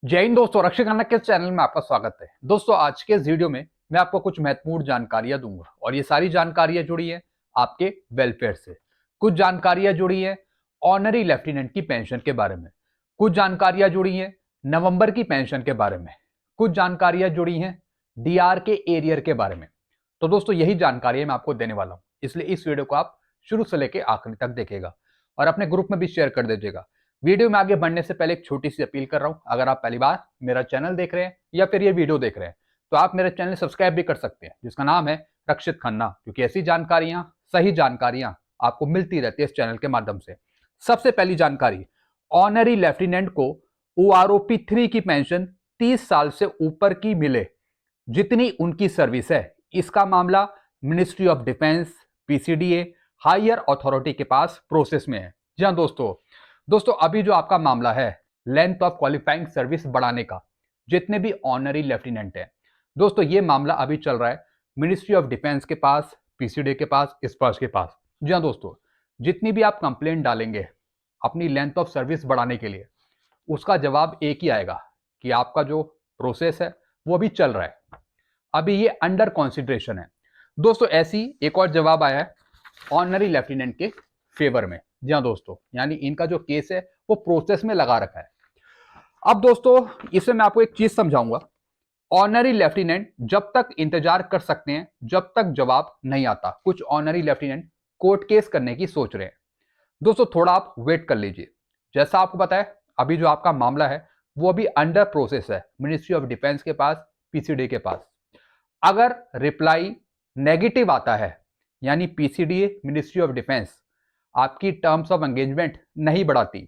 जय हिंद दोस्तों, रक्षक खन्ना के चैनल में आपका स्वागत है। दोस्तों, आज के इस वीडियो में मैं आपको कुछ महत्वपूर्ण जानकारियां दूंगा और ये सारी जानकारियां जुड़ी हैं आपके वेलफेयर से। कुछ जानकारियां जुड़ी हैं ऑनरी लेफ्टिनेंट की पेंशन के बारे में, कुछ जानकारियां जुड़ी हैं नवंबर की पेंशन के बारे में, कुछ जानकारियां जुड़ी हैं डीआर के एरियर के बारे में। तो दोस्तों, यही जानकारियां मैं आपको देने वाला हूं, इसलिए इस वीडियो को आप शुरू से लेकर आखिरी तक देखिएगा और अपने ग्रुप में भी शेयर कर दीजिएगा। वीडियो में आगे बढ़ने से पहले एक छोटी सी अपील कर रहा हूं, अगर आप पहली बार मेरा चैनल देख रहे हैं या फिर ये वीडियो देख रहे हैं तो आप मेरे चैनल सब्सक्राइब भी कर सकते हैं, जिसका नाम है रक्षित खन्ना, क्योंकि ऐसी जानकारियां, सही जानकारियां आपको मिलती रहती है इस चैनल के माध्यम से। सबसे पहली जानकारी, ऑनरी लेफ्टिनेंट को ओआरओपी 3 की पेंशन 30 साल से ऊपर की मिले जितनी उनकी सर्विस है, इसका मामला ministry of defence, PCDA, higher authority के पास प्रोसेस में है। जी हाँ दोस्तों, अभी जो आपका मामला है लेंथ ऑफ क्वालिफाइंग सर्विस बढ़ाने का, जितने भी ऑनरी लेफ्टिनेंट हैं दोस्तों, ये मामला अभी चल रहा है मिनिस्ट्री ऑफ डिफेंस के पास, पीसीडी के पास, स्पर्श के पास। जी हाँ दोस्तों, जितनी भी आप कंप्लेंट डालेंगे अपनी लेंथ ऑफ सर्विस बढ़ाने के लिए, उसका जवाब एक ही आएगा कि आपका जो प्रोसेस है वो अभी चल रहा है, अभी ये अंडर कंसिडरेशन है। दोस्तों, ऐसी एक और जवाब आया है ऑनरी लेफ्टिनेंट के फेवर में। जी हाँ दोस्तों, यानी इनका जो केस है वो प्रोसेस में लगा रखा है। अब दोस्तों, इसे मैं आपको एक चीज समझाऊंगा। ऑनरी लेफ्टिनेंट जब तक इंतजार कर सकते हैं जब तक जवाब नहीं आता। कुछ ऑनरी लेफ्टिनेंट कोर्ट केस करने की सोच रहे हैं। दोस्तों, थोड़ा आप वेट कर लीजिए। जैसा आपको पता है, अभी जो आपका मामला है वो अभी अंडर प्रोसेस है मिनिस्ट्री ऑफ डिफेंस के पास, पीसीडी के पास। अगर रिप्लाई नेगेटिव आता है, यानी पीसीडीए, मिनिस्ट्री ऑफ डिफेंस आपकी टर्म्स ऑफ एंगेजमेंट नहीं बढ़ाती,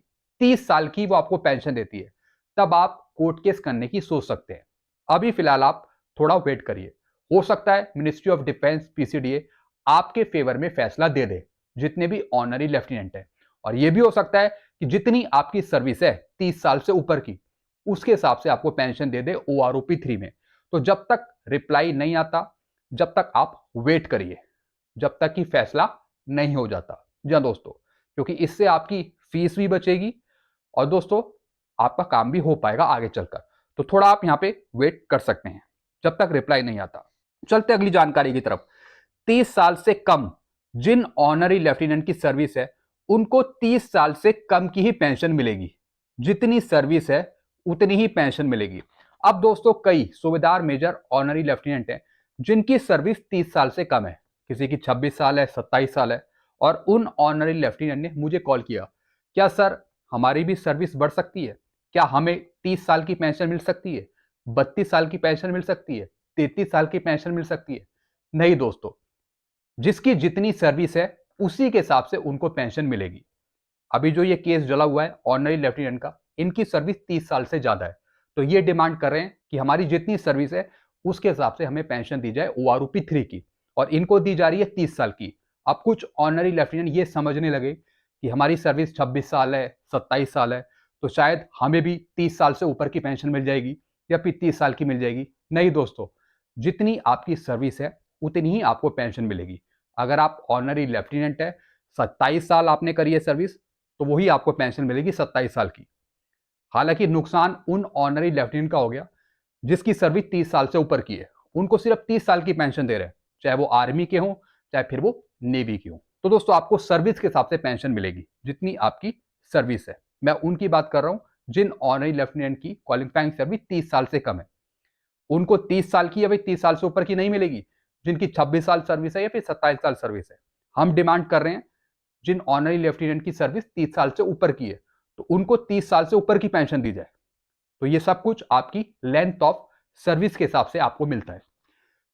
30 साल की वो आपको पेंशन देती है, तब आप कोर्ट केस करने की सोच सकते हैं। अभी फिलहाल आप थोड़ा वेट करिए, हो सकता है मिनिस्ट्री ऑफ डिफेंस, पीसीडीए आपके फेवर में फैसला दे दे, जितने भी ऑनरी लेफ्टिनेंट है। और यह भी हो सकता है कि जितनी आपकी सर्विस है 30 साल से ऊपर की, उसके हिसाब से आपको पेंशन दे दे ओआरओपी 3 में। तो जब तक रिप्लाई नहीं आता, जब तक आप वेट करिए, जब तक कि फैसला नहीं हो जाता। जी हाँ दोस्तों, क्योंकि इससे आपकी फीस भी बचेगी और दोस्तों आपका काम भी हो पाएगा आगे चलकर। तो थोड़ा आप यहाँ पे वेट कर सकते हैं जब तक रिप्लाई नहीं आता। चलते अगली जानकारी की तरफ। 30 साल से कम जिन ऑनरी लेफ्टिनेंट की सर्विस है, उनको 30 साल से कम की ही पेंशन मिलेगी। जितनी सर्विस है उतनी ही पेंशन मिलेगी। अब दोस्तों, कई सूबेदार मेजर ऑनरी लेफ्टिनेंट हैं जिनकी सर्विस 30 साल से कम है, किसी की 26 साल है, 27 साल है। और उन ऑनरी लेफ्टिनेंट ने मुझे कॉल किया, क्या सर हमारी भी सर्विस बढ़ सकती है, क्या हमें 30 साल की पेंशन मिल सकती है, 32 साल की पेंशन मिल सकती है, 33 साल की पेंशन मिल सकती है? नहीं दोस्तों, जिसकी जितनी सर्विस है उसी के हिसाब से उनको पेंशन मिलेगी। अभी जो ये केस जला हुआ है ऑनरी लेफ्टिनेंट का, इनकी सर्विस 30 साल से ज्यादा है, तो ये डिमांड कर रहे हैं कि हमारी जितनी सर्विस है उसके हिसाब से हमें पेंशन दी जाए ओआरओपी 3 की, और इनको दी जा रही है 30 साल की। अब कुछ ऑनरी लेफ्टिनेंट ये समझने लगे कि हमारी सर्विस 26 साल है, 27 साल है, तो शायद हमें भी 30 साल से ऊपर की पेंशन मिल जाएगी या फिर 30 साल की मिल जाएगी। नहीं दोस्तों, जितनी आपकी सर्विस है उतनी ही आपको पेंशन मिलेगी। अगर आप ऑनरी लेफ्टिनेंट है, 27 साल आपने करी है सर्विस, तो वही आपको पेंशन मिलेगी 27 साल की। हालांकि नुकसान उन ऑनरी लेफ्टिनेंट का हो गया जिसकी सर्विस 30 साल से ऊपर की है, उनको सिर्फ 30 साल की पेंशन दे रहे हैं, चाहे वो आर्मी के हों चाहे फिर वो नेवी की हों। तो दोस्तों, आपको सर्विस के हिसाब से पेंशन मिलेगी जितनी आपकी सर्विस है। मैं उनकी बात कर रहा हूं जिन ऑनरी लेफ्टिनेंट की क्वालिफाइंग सर्विस 30 साल से कम है। उनको 30 साल की या फिर 30 साल से ऊपर की नहीं मिलेगी, जिनकी 26 साल सर्विस है या फिर 27 साल सर्विस है। हम डिमांड कर रहे हैं जिन ऑनरी लेफ्टिनेंट की सर्विस 30 साल से ऊपर की है, तो उनको 30 साल से ऊपर की पेंशन दी जाए। तो ये सब कुछ आपकी लेंथ ऑफ सर्विस के हिसाब से आपको मिलता है।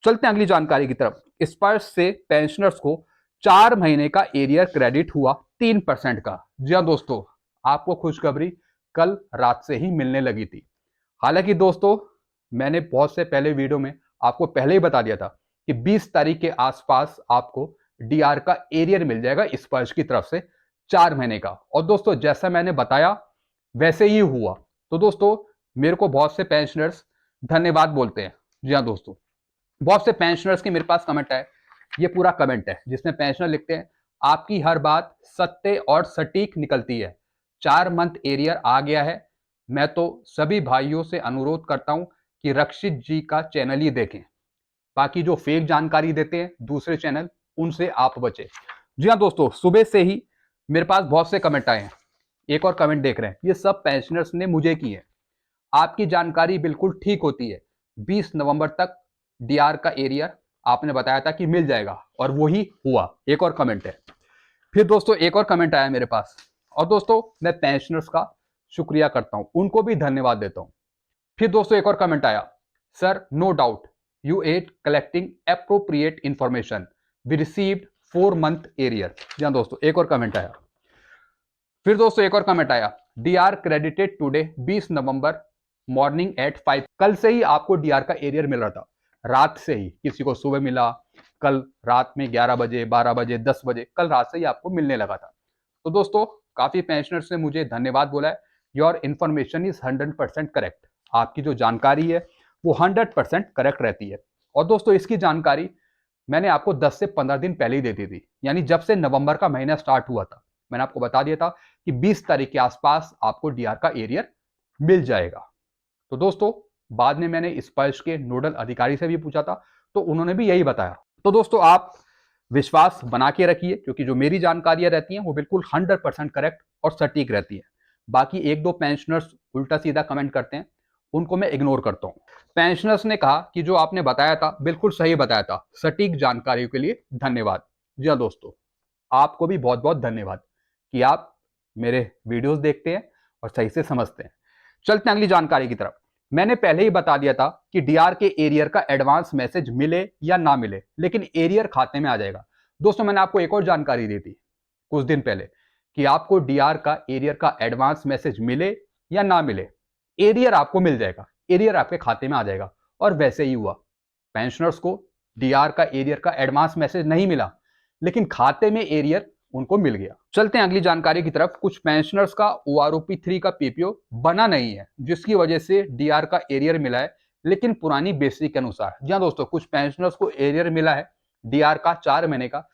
चलते हैं अगली जानकारी की तरफ। स्पर्श से पेंशनर्स को 4 महीने का एरियर क्रेडिट हुआ 3% का। जी हाँ दोस्तों, आपको खुशखबरी कल रात से ही मिलने लगी थी। हालांकि दोस्तों, मैंने बहुत से पहले वीडियो में आपको पहले ही बता दिया था कि 20 तारीख के आसपास आपको डीआर का एरियर मिल जाएगा स्पर्श की तरफ से 4 महीने का। और दोस्तों, जैसा मैंने बताया वैसे ही हुआ। तो दोस्तों, मेरे को बहुत से पेंशनर्स धन्यवाद बोलते हैं। जी हाँ दोस्तों, बहुत से पेंशनर्स के मेरे पास कमेंट है, ये पूरा कमेंट है जिसमें पेंशनर लिखते हैं, आपकी हर बात सत्य और सटीक निकलती है। 4 मंथ एरियर आ गया है, मैं तो सभी भाइयों से अनुरोध करता हूं कि रक्षित जी का चैनल ही देखें। बाकी जो फेक जानकारी देते हैं दूसरे चैनल, उनसे आप बचें। जी हाँ दोस्तों, सुबह से ही मेरे पास बहुत से कमेंट आए हैं। एक और कमेंट देख रहे हैं, ये सब पेंशनर्स ने मुझे किए हैं। आपकी जानकारी बिल्कुल ठीक होती है, 20 नवंबर तक डीआर का एरियर आपने बताया था कि मिल जाएगा, और वही हुआ। एक और कमेंट है। फिर दोस्तों एक और कमेंट आया मेरे पास, और दोस्तों मैं पेंशनर्स का शुक्रिया करता हूं, उनको भी धन्यवाद देता हूं। फिर दोस्तों एक और कमेंट आया, sir no doubt you at collecting appropriate information, we received 4 month arrear. जी हाँ दोस्तों, एक और कमेंट आया। फिर दोस्तों एक और कमेंट आया, डीआर क्रेडिटेड टुडे 20 नवंबर मॉर्निंग एट 5। कल से ही आपको डीआर का एरियर मिल रहा था, रात से ही। किसी को सुबह मिला, कल रात में 11 बजे, 12 बजे, 10 बजे, कल रात से ही आपको मिलने लगा था। तो दोस्तों काफी पेंशनर्स ने मुझे धन्यवाद बोला है। Your information is 100% correct. आपकी जो जानकारी है वो 100% करेक्ट रहती है। और दोस्तों इसकी जानकारी मैंने आपको 10 से 15 दिन पहले ही दे दी थी, यानी जब से नवंबर का महीना स्टार्ट हुआ था मैंने आपको बता दिया था कि 20 तारीख के आसपास आपको डीआर का एरियर मिल जाएगा। तो दोस्तों बाद में मैंने स्पर्श के नोडल अधिकारी से भी पूछा था, तो उन्होंने भी यही बताया। तो दोस्तों आप विश्वास बना के रखिए, क्योंकि जो मेरी जानकारियां रहती हैं वो बिल्कुल 100% करेक्ट और सटीक रहती है। बाकी एक दो पेंशनर्स उल्टा सीधा कमेंट करते हैं, उनको मैं इग्नोर करता हूं। पेंशनर्स ने कहा कि जो आपने बताया था बिल्कुल सही बताया था, सटीक जानकारी के लिए धन्यवाद। जी हाँ दोस्तों, आपको भी बहुत बहुत धन्यवाद कि आप मेरे वीडियोस देखते हैं और सही से समझते हैं। चलते हैं अगली जानकारी की तरफ। मैंने पहले ही बता दिया था कि डीआर के एरियर का एडवांस मैसेज मिले या ना मिले, लेकिन एरियर खाते में आ जाएगा। दोस्तों मैंने आपको एक और जानकारी दी थी कुछ दिन पहले कि आपको डीआर का एरियर का एडवांस मैसेज मिले या ना मिले, एरियर आपको मिल जाएगा, एरियर आपके खाते में आ जाएगा। और वैसे ही हुआ, पेंशनर्स को डीआर का एरियर का एडवांस मैसेज नहीं मिला, लेकिन खाते में एरियर उनको मिल गया। चलते हैं अगली जानकारी की तरफ। कुछ पेंशनर्स का ओआरओपी 3 का पीपीओ बना नहीं है, जिसकी वजह से डीआर का एरियर मिला है, लेकिन पुरानी बेसिक के अनुसार। जी हाँ दोस्तों, कुछ पेंशनर्स को एरियर मिला है डीआर का 4 महीने का,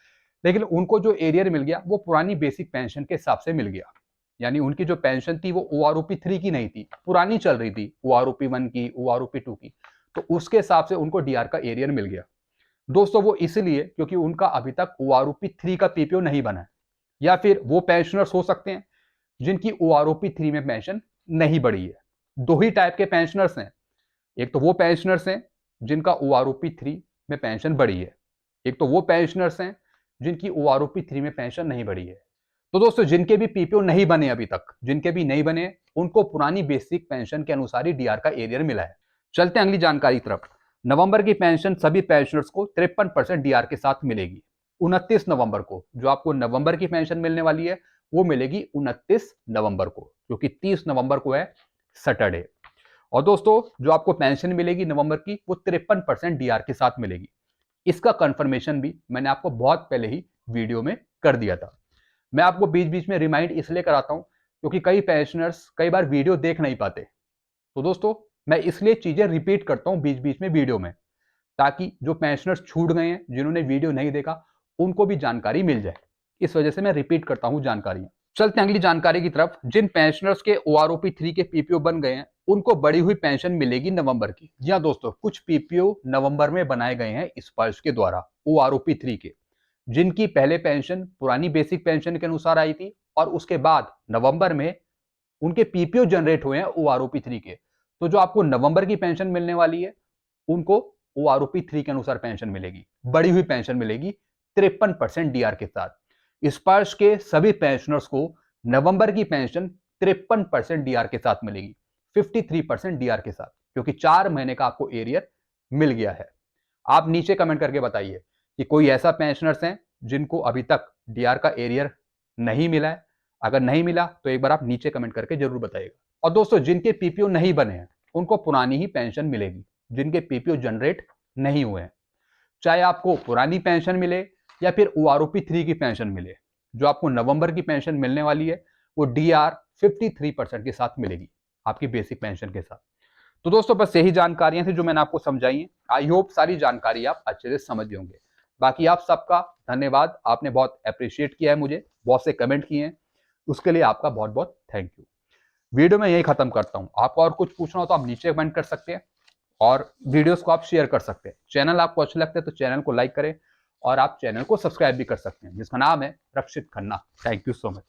लेकिन उनको जो एरियर मिल गया वो पुरानी बेसिक पेंशन के हिसाब से मिल गया। यानी उनकी जो पेंशन थी वो ओआरओपी 3 की नहीं थी, पुरानी चल रही थी, ओआरओपी 1 की, ओआरओपी 2 की। तो उसके हिसाब से उनको डीआर का एरियर मिल गया। दोस्तों वो इसलिए क्योंकि उनका अभी तक ओआरओपी 3 का पीपीओ नहीं बना है, या फिर वो पेंशनर्स हो सकते हैं जिनकी ओआरओपी 3 में पेंशन नहीं बढ़ी है। दो ही टाइप के पेंशनर्स हैं, एक तो वो पेंशनर्स हैं जिनका ओआरओपी 3 में पेंशन बढ़ी है, एक तो वो पेंशनर्स हैं जिनकी ओआरओपी 3 में पेंशन नहीं बढ़ी है। तो दोस्तों जिनके भी पीपीओ नहीं बने अभी तक, जिनके भी नहीं बने, उनको पुरानी बेसिक पेंशन के अनुसार ही डीआर का एरियर मिला है। चलते हैं अगली जानकारी तरफ। नवंबर की पेंशन सभी पेंशनर्स को 53% डीआर के साथ मिलेगी। 29 नवंबर को जो आपको नवंबर की पेंशन मिलने वाली है वो मिलेगी 29 नवंबर को, क्योंकि 30 नवंबर को है सैटरडे। और दोस्तों जो आपको पेंशन मिलेगी नवंबर की वो 53% डीआर के साथ मिलेगी। इसका कंफर्मेशन भी मैंने आपको बहुत पहले ही वीडियो में कर दिया था। मैं आपको बीच बीच में रिमाइंड इसलिए कराता हूं क्योंकि कई पेंशनर्स कई बार वीडियो देख नहीं पाते। तो दोस्तों मैं इसलिए चीजें रिपीट करता हूं बीच बीच में वीडियो में, ताकि जो पेंशनर्स छूट गए हैं, जिन्होंने वीडियो नहीं देखा, उनको भी जानकारी मिल जाए। इस वजह से मैं रिपीट करता हूं जानकारियां। चलते हैं अगली जानकारी की तरफ। जिन पेंशनर्स के ओआरओपी 3 के पीपीओ बन गए हैं उनको बढ़ी हुई पेंशन मिलेगी नवंबर की। जी हाँ दोस्तों, कुछ पीपीओ नवंबर में बनाए गए हैं स्पर्श के द्वारा ओआरओपी 3 के, जिनकी पहले पेंशन पुरानी बेसिक पेंशन के अनुसार आई थी, और उसके बाद नवंबर में उनके पीपीओ जनरेट हुए हैं ओआरओपी 3 के। तो जो आपको नवंबर की पेंशन मिलने वाली है उनको ओआरओपी 3 के अनुसार पेंशन मिलेगी, बढ़ी हुई पेंशन मिलेगी 53% डीआर के साथ। स्पर्श के सभी पेंशनर्स को नवंबर की पेंशन 53% डीआर के साथ मिलेगी, 53% डीआर के साथ, क्योंकि 4 महीने का आपको एरियर मिल गया है। आप नीचे कमेंट करके बताइए कि कोई ऐसा पेंशनर्स हैं जिनको अभी तक डीआर का एरियर नहीं मिला है। अगर नहीं मिला तो एक बार आप नीचे कमेंट करके जरूर बताइएगा। और दोस्तों जिनके पीपीओ नहीं बने हैं उनको पुरानी ही पेंशन मिलेगी, जिनके पीपीओ जनरेट नहीं हुए हैं। चाहे आपको पुरानी पेंशन मिले या फिर ओआरओपी 3 की पेंशन मिले, जो आपको नवंबर की पेंशन मिलने वाली है वो डीआर 53% के साथ मिलेगी, आपकी बेसिक पेंशन के साथ। तो दोस्तों बस यही जानकारियां थी जो मैंने आपको समझाई हैं। आई होप सारी जानकारी आप अच्छे से समझ गए होंगे। बाकी आप सबका धन्यवाद, आपने बहुत अप्रिशिएट किया है मुझे, बहुत से कमेंट किए हैं, उसके लिए आपका बहुत बहुत थैंक यू। वीडियो में यही खत्म करता हूँ। आपको और कुछ पूछना हो तो आप नीचे कमेंट कर सकते हैं और वीडियोस को आप शेयर कर सकते हैं। चैनल आपको अच्छा लगता है तो चैनल को लाइक करें और आप चैनल को सब्सक्राइब भी कर सकते हैं, जिसका नाम है Rakshit Khanna. Thank you so much.